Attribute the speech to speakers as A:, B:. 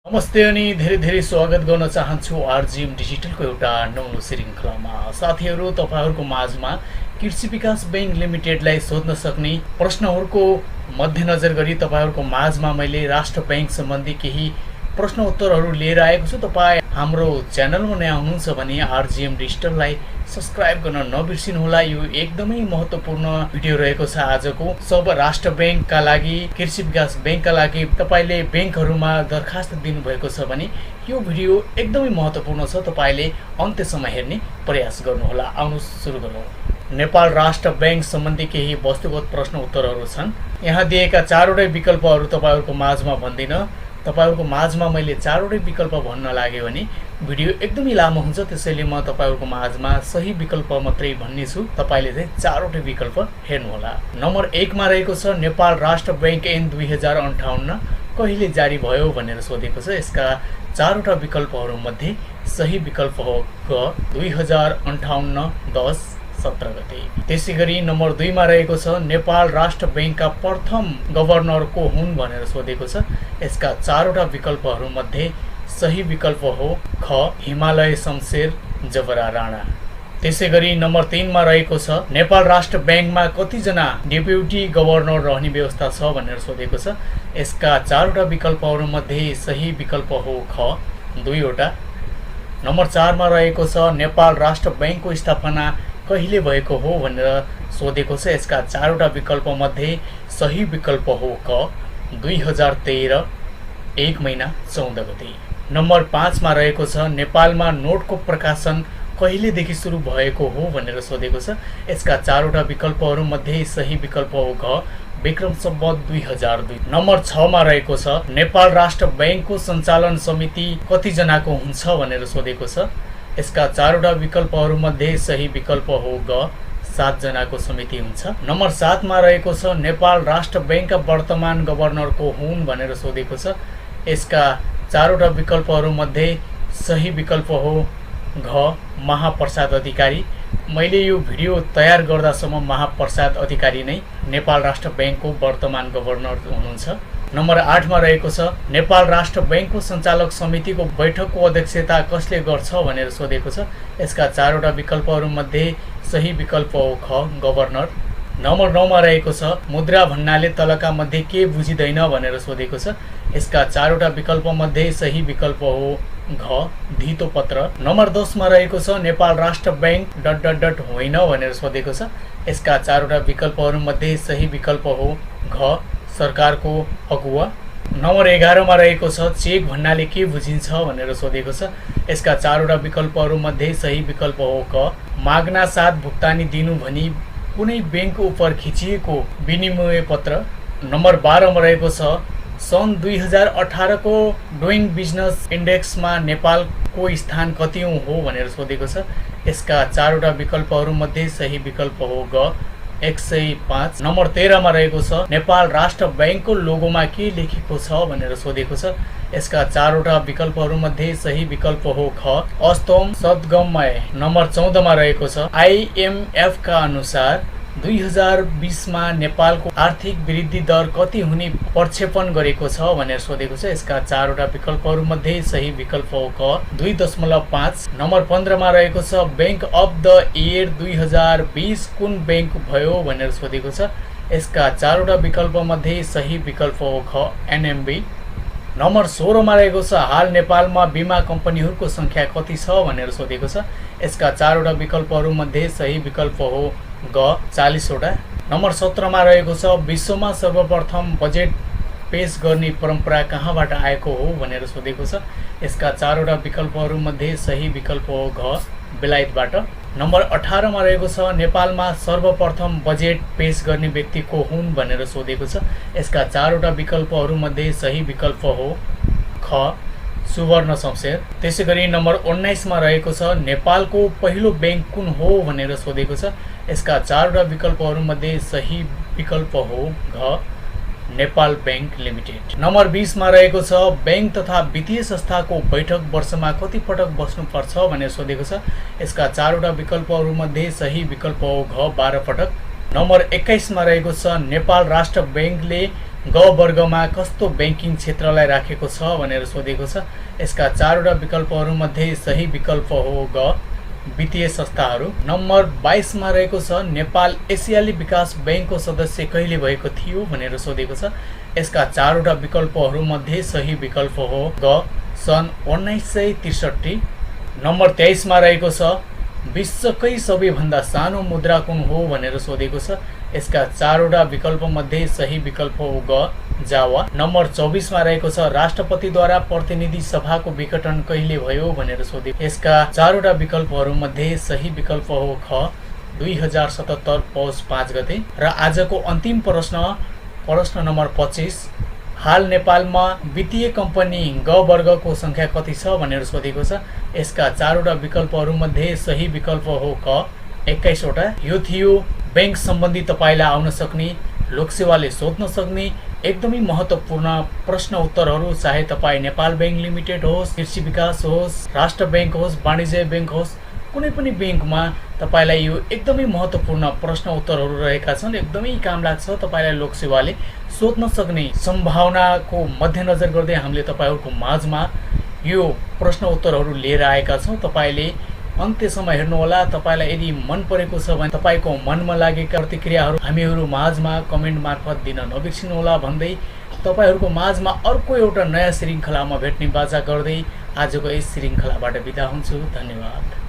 A: नमस्ते अनि धेरै धेरै स्वागत गर्न चाहन्छु आरजीएम डिजिटलको एउटा नौलो श्रृङ्खलामा। साथीहरू, तपाईहरुको माझमा कृषि विकास बैंक लिमिटेडलाई सोध्न सक्ने प्रश्नहरूको मध्यनजर गरी तपाईहरुको माझमा मैले राष्ट्र बैंक सम्बन्धी केही प्रश्न उत्तरहरू लिएर आएको छु। तपाई हाम्रो च्यानलमा नयाँ हुनुहुन्छ भने आरजीएम डिजिटललाई सब्स्क्राइब गर्न नबिर्सिनुहोला। यो एकदमै महत्त्वपूर्ण भिडियो रहेको छ आजको। सब राष्ट्र बैंकका लागि, कृषि विकास बैंकका लागि तपाईले बैंकहरुमा दरखास्त दिनुभएको छ भने यो भिडियो एकदमै महत्त्वपूर्ण छ। तपाईले अन्त्यसम्म हेर्ने प्रयास गर्नुहोला। आउनु सुरु गरौँ। नेपाल राष्ट्र बैंक सम्बन्धी केही वस्तुगत प्रश्न उत्तरहरू छन्। यहाँ दिएका चारवटै विकल्पहरू तपाईहरुको माझमा भन्दिन। तपाईहरुको माझमा मैले चारवटै विकल्प भन्न लाग्यो भने भिडियो एकदमै लामो हुन्छ, त्यसैले म तपाईहरुको माझमा सही विकल्प मात्रै भन्ने छु। तपाईले चाहिँ चारवटै विकल्प हेर्नुहोला। नम्बर 1 मा रहेको छ नेपाल राष्ट्र बैंक ऐन 2058 कहिले जारी भयो भनेर सोधेको छ। यसका चारवटा विकल्पहरू मध्ये सही विकल्प हो ग 2058 10 17 गते। त्यसैगरी नम्बर 2 मा रहेको छ नेपाल राष्ट्र बैंकका प्रथम गभर्नर को हुन् भनेर सोधेको छ। यसका चारवटा विकल्पहरू मध्ये सही विकल्प हो ख हिमालय शमशेर जबरा राणा। त्यसैगरी नम्बर 3 मा रहेको छ नेपाल राष्ट्र बैंकमा कतिजना डेप्युटी गभर्नर रहने व्यवस्था छ भनेर सोधेको छ। यसका चारवटा विकल्पहरू मध्ये सही विकल्प हो ख 2 वटा। नम्बर 4 मा रहेको छ नेपाल राष्ट्र बैंकको स्थापना कहिले भएको हो भनेर सोधेको छ। यसका चारवटा विकल्प मध्ये सही विकल्प हो क 2013 1 महिना 14 गते। नम्बर 5 मा रहेको छ नेपालमा नोटको प्रकाशन कहिलेदेखि सुरु भएको हो भनेर सोधेको छ। यसका चारवटा विकल्पहरू मध्ये सही विकल्प हो घ विक्रम सम्वत 2002। नम्बर 6 मा रहेको छ नेपाल राष्ट्र बैंकको सञ्चालन समिति कतिजनाको हुन्छ भनेर सोधेको छ। यसका चारवटा विकल्पहरू मध्ये सही विकल्प हो ग 7 जनाको समिति हुन्छ। नम्बर 7 मा रहेको छ नेपाल राष्ट्र बैंकका वर्तमान गभर्नर को हुन् भनेर सोधेको छ। यसका चारवटा विकल्पहरू मध्ये सही विकल्प हो घ महाप्रसाद अधिकारी। मैले यो भिडियो तयार गर्दासम्म महाप्रसाद अधिकारी नै नेपाल राष्ट्र बैंकको वर्तमान गभर्नर हुनुहुन्छ। नम्बर 8 मा रहेको छ नेपाल राष्ट्र बैंकको सञ्चालक समितिको बैठकको अध्यक्षता कसले गर्छ भनेर सोधेको छ। यसका चारवटा विकल्पहरू मध्ये सही विकल्प हो ख गभर्नर। नम्बर 9 मा रहेको छ मुद्रा भन्नाले तलका मध्ये के बुझिदैन भनेर सोधेको छ। यसका चारवटा विकल्प मध्ये सही विकल्प हो घ धितो पत्र। नम्बर 10 मा रहेको छ नेपाल राष्ट्र बैंक ... होइन भनेर सोधेको छ। यसका चारवटा विकल्पहरू मध्ये सही विकल्प हो घ सरकारको अगुवा। नम्बर 11 मा रहेको छ चेक भन्नाले के बुझिन्छ भनेर सोधेको छ। यसका चारवटा विकल्पहरू मध्ये सही विकल्प हो क माग्ना साथ भुक्तानी दिनु भनी कुनै बैंक उपर खिचिएको विनिमय पत्र। नम्बर 12 मा रहेको छ सन् 2018 को डुइङ बिजनेस इन्डेक्समा नेपालको स्थान कतिौं हो भनेर सोधेको छ। यसका चारवटा विकल्पहरू मध्ये सही विकल्प हो ग 105। नम्बर 13 मा रहेको छ नेपाल राष्ट्र बैंकको लोगोमा के लेखेको छ भनेर सोधेको छ। यसका चारवटा विकल्पहरू मध्ये सही विकल्प हो ख अस्तोम सद्गमय। नम्बर 14 मा रहेको छ IMF का अनुसार 2020 मा नेपालको आर्थिक वृद्धि दर कति हुने प्रक्षेपण गरेको छ भनेर सोधेको छ। यसका चारवटा विकल्पहरू मध्ये सही विकल्प हो क 2.5। नम्बर 15 मा रहेको छ बैंक अफ द इयर 2020 कुन बैंक भयो भनेर सोधेको छ। यसका चारवटा विकल्प मध्ये सही विकल्प हो ख NMB। नम्बर 16 मा रहेको छ हाल नेपालमा बीमा कम्पनीहरूको संख्या कति छ भनेर सोधेको छ। यसका चारवटा विकल्पहरू मध्ये सही विकल्प हो ग 40 वटा। नम्बर 17 मा रहेको छ विश्वमा सर्वप्रथम बजेट पेश गर्ने परम्परा कहाँबाट आएको हो भनेर सोधेको छ। यसका चारवटा विकल्पहरू मध्ये सही विकल्प हो घ बेलायतबाट। नम्बर 18 मा रहेको छ नेपालमा सर्वप्रथम बजेट पेश गर्ने व्यक्ति को हुन् भनेर सोधेको छ। यसका चारवटा विकल्पहरू मध्ये सही विकल्प हो ख सुवर्ण शमशेर। त्यसैगरी नम्बर 19 मा रहेको छ नेपालको पहिलो बैंक कुन हो भनेर सोधेको छ। यसका चारवटा विकल्पहरू मध्ये सही विकल्प हो घ नेपाल बैंक लिमिटेड। नम्बर 20 मा रहेको छ बैंक तथा वित्तीय संस्थाको बैठक वर्षमा कति पटक बस्नुपर्छ भनेर सोधेको छ। यसका चारवटा विकल्पहरू मध्ये सही विकल्प हो घ 12 पटक। नम्बर 21 मा रहेको छ नेपाल राष्ट्र बैंकले ग वर्गमा कस्तो ब्याङ्किङ क्षेत्रलाई राखेको छ भनेर सोधेको छ। यसका 4 वटा विकल्पहरूमध्ये सही विकल्प हो ग वित्तीय संस्थाहरू। नम्बर 22 मा रहेको छ नेपाल एसियाली विकास बैंकको सदस्य कहिले भएको थियो भनेर सोधेको छ। यसका 4 वटा विकल्पहरूमध्ये सही विकल्प हो ग सन् 1963। नम्बर 23 मा रहेको छ विश्वकै सबैभन्दा सानो मुद्रा कुन हो भनेर सोधेको छ। यसका 4 वटा विकल्पमध्ये सही विकल्प हो ग जावा। नम्बर 24 मा रहेको छ राष्ट्रपतिद्वारा प्रतिनिधि सभाको विघटन कहिले भयो भनेर सोधेको। यसका 4 वटा विकल्पहरूमध्ये सही विकल्प हो ख 2077 पौष 5 गते। र आजको अन्तिम प्रश्न नम्बर 25, हाल नेपालमा वित्तीय कम्पनी ग वर्गको संख्या कति छ भनेर सोधेको छ। यसका 4 वटा विकल्पहरूमध्ये सही विकल्प हो क 21 वटा। यो थियो बैंक सम्बन्धी तपाईलाई आउन सक्ने, लोकसेवाले सोध्न सक्ने एकदमै महत्त्वपूर्ण प्रश्न उत्तरहरू, चाहे तपाईँ नेपाल बैंक लिमिटेड होस्, कृषि विकास होस्, राष्ट्र बैंक होस्, वाणिज्य बैंक होस्, कुनै पनि बैंकमा तपाईलाई यो एकदमै महत्त्वपूर्ण प्रश्न उत्तरहरू रहेका छन्। एकदमै काम लाग्छ, तपाईलाई लोकसेवाले सोध्न सक्ने सम्भावनाको मध्यनजर गर्दै हामीले तपाईहरुको माझमा यो प्रश्न उत्तरहरू लिएर आएका छौं। तपाईले अन्त्यसम्म हेर्नुहोला। तपाईलाई यदि मन परेको छ भने तपाईको मनमा लागेका प्रतिक्रियाहरू हामीहरू माझमा कमेन्ट मार्फत दिन नबिर्सिनुहोला भन्दै तपाईहरुको माझमा अर्को एउटा नयाँ श्रृङ्खलामा भेट्ने बाचा गर्दै आजको यस श्रृङ्खलाबाट बिदा हुन्छु। धन्यवाद।